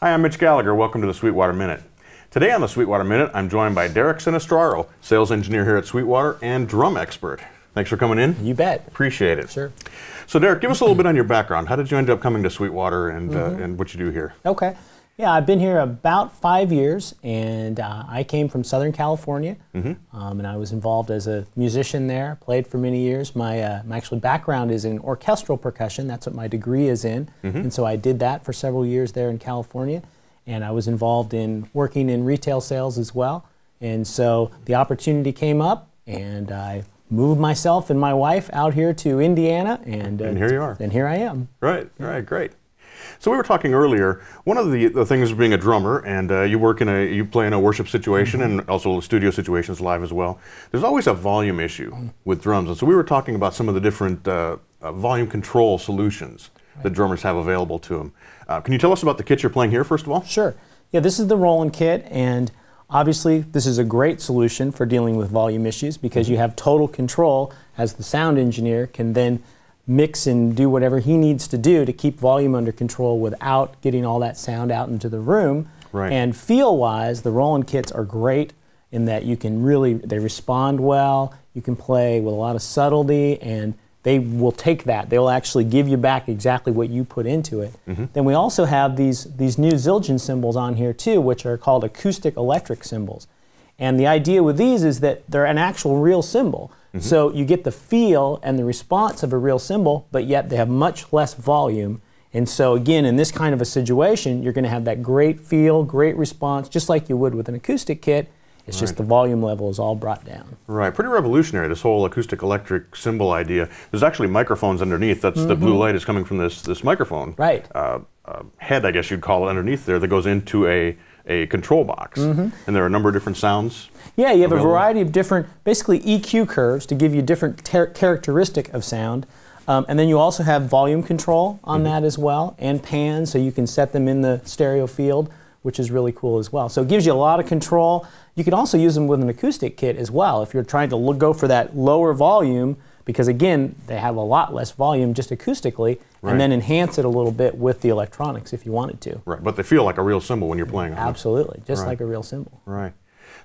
Hi, I'm Mitch Gallagher. Welcome to the Sweetwater Minute. Today on the Sweetwater Minute, I'm joined by Derek Sinistraro, sales engineer here at Sweetwater and drum expert. Thanks for coming in. You bet. Appreciate it. Sure. So Derek, give us a little bit on your background. How did you end up coming to Sweetwater and what you do here? Okay. Yeah, I've been here about 5 years, and I came from Southern California, and I was involved as a musician there, played for many years. My actual background is in orchestral percussion. That's what my degree is in, and so I did that for several years there in California, and I was involved in working in retail sales as well, and so the opportunity came up, and I moved myself and my wife out here to Indiana, and here you are. And here I am. Right, right, great. So we were talking earlier, one of the things being a drummer, and you play in a worship situation and also studio situations live as well. There's always a volume issue with drums, and so we were talking about some of the different volume control solutions that drummers have available to them. Can you tell us about the kit you're playing here, first of all? Sure. Yeah, this is the Roland Kit, and obviously this is a great solution for dealing with volume issues because you have total control as the sound engineer can then mix and do whatever he needs to do to keep volume under control without getting all that sound out into the room. Right. And feel-wise, the Roland kits are great in that you can really, they respond well, you can play with a lot of subtlety, and they will take that. They'll actually give you back exactly what you put into it. Then we also have these new Zildjian cymbals on here too, which are called acoustic electric cymbals. And the idea with these is that they're an actual real cymbal. So you get the feel and the response of a real cymbal, but yet they have much less volume. And so again, in this kind of a situation, you're going to have that great feel, great response, just like you would with an acoustic kit. It's just the volume level is all brought down. Right, pretty revolutionary, this whole acoustic electric cymbal idea. There's actually microphones underneath. That's the blue light is coming from this microphone. Right. Head, I guess you'd call it, underneath there that goes into a control box. And there are a number of different sounds. Yeah, you have a variety of different, basically EQ curves to give you different characteristic of sound. And then you also have volume control on that as well, and pan, so you can set them in the stereo field, which is really cool as well. So it gives you a lot of control. You can also use them with an acoustic kit as well if you're trying to go for that lower volume, because again, they have a lot less volume just acoustically, and then enhance it a little bit with the electronics if you wanted to. Right, but they feel like a real cymbal when you're playing them. Absolutely, just like a real cymbal. Right.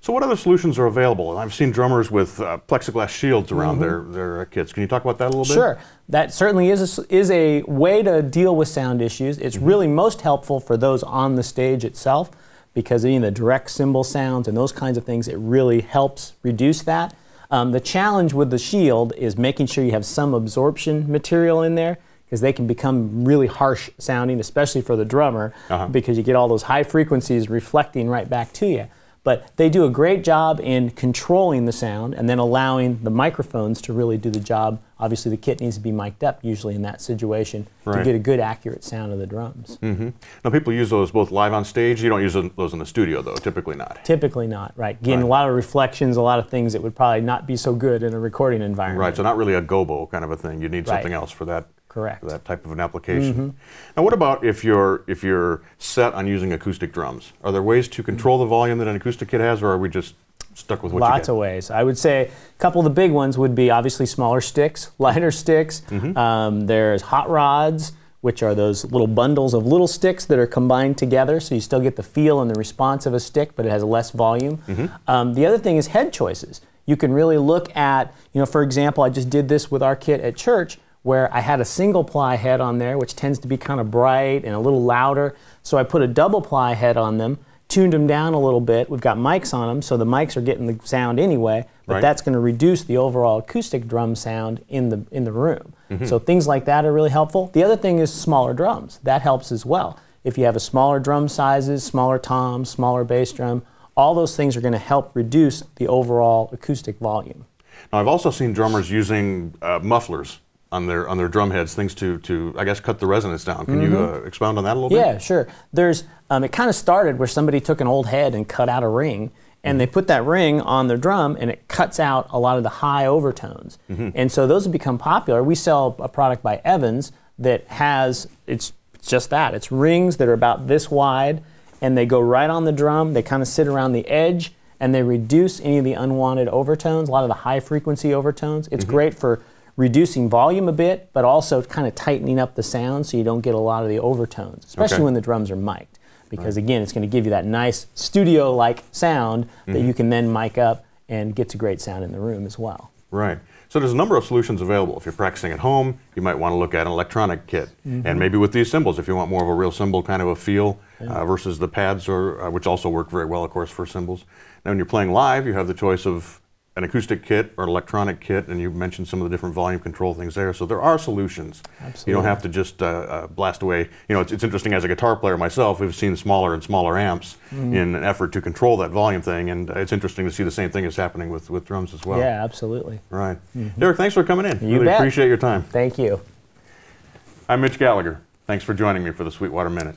So what other solutions are available? I've seen drummers with Plexiglass Shields around their kits. Can you talk about that a little bit? Sure. That certainly is a way to deal with sound issues. It's really most helpful for those on the stage itself because of the direct cymbal sounds and those kinds of things. It really helps reduce that. The challenge with the shield is making sure you have some absorption material in there because they can become really harsh sounding, especially for the drummer, because you get all those high frequencies reflecting right back to you. But they do a great job in controlling the sound and then allowing the microphones to really do the job. Obviously, the kit needs to be mic'd up usually in that situation to get a good, accurate sound of the drums. Now, people use those both live on stage. You don't use those in the studio, though, typically not. Typically not, right. Again, a lot of reflections, a lot of things that would probably not be so good in a recording environment. Right, so not really a gobo kind of a thing. You need something else for that. Correct. For that type of an application. Now, what about if you're set on using acoustic drums? Are there ways to control the volume that an acoustic kit has, or are we just stuck with what you get? Lots of ways. I would say a couple of the big ones would be obviously smaller sticks, lighter sticks. There's hot rods, which are those little bundles of little sticks that are combined together, so you still get the feel and the response of a stick, but it has less volume. The other thing is head choices. You can really look at, for example, I just did this with our kit at church, where I had a single ply head on there, which tends to be kind of bright and a little louder. So I put a double ply head on them, tuned them down a little bit. We've got mics on them, so the mics are getting the sound anyway, but that's going to reduce the overall acoustic drum sound in the room. So things like that are really helpful. The other thing is smaller drums. That helps as well. If you have a smaller drum sizes, smaller toms, smaller bass drum, all those things are going to help reduce the overall acoustic volume. Now, I've also seen drummers using mufflers on their drum heads, things to I guess cut the resonance down. Can you expound on that a little bit? Yeah, sure. There's it kind of started where somebody took an old head and cut out a ring, and they put that ring on their drum, and it cuts out a lot of the high overtones. And so those have become popular. We sell a product by Evans that has it's just that. It's rings that are about this wide, and they go right on the drum. They kind of sit around the edge, and they reduce any of the unwanted overtones, a lot of the high frequency overtones. It's great for reducing volume a bit, but also kind of tightening up the sound so you don't get a lot of the overtones, especially when the drums are mic'd. because again, it's going to give you that nice studio-like sound that you can then mic up and gets a great sound in the room as well. Right. So there's a number of solutions available. If you're practicing at home, you might want to look at an electronic kit. And maybe with these cymbals, if you want more of a real cymbal kind of a feel versus the pads, or which also work very well, of course, for cymbals. Now, when you're playing live, you have the choice of an acoustic kit or an electronic kit, and you mentioned some of the different volume control things there. So there are solutions. Absolutely. You don't have to just blast away. You know, it's interesting, as a guitar player myself, we've seen smaller and smaller amps in an effort to control that volume thing, and it's interesting to see the same thing is happening with drums as well. Yeah, absolutely. Right. Derek, thanks for coming in. You really bet. appreciate your time. Thank you. I'm Mitch Gallagher. Thanks for joining me for the Sweetwater Minute.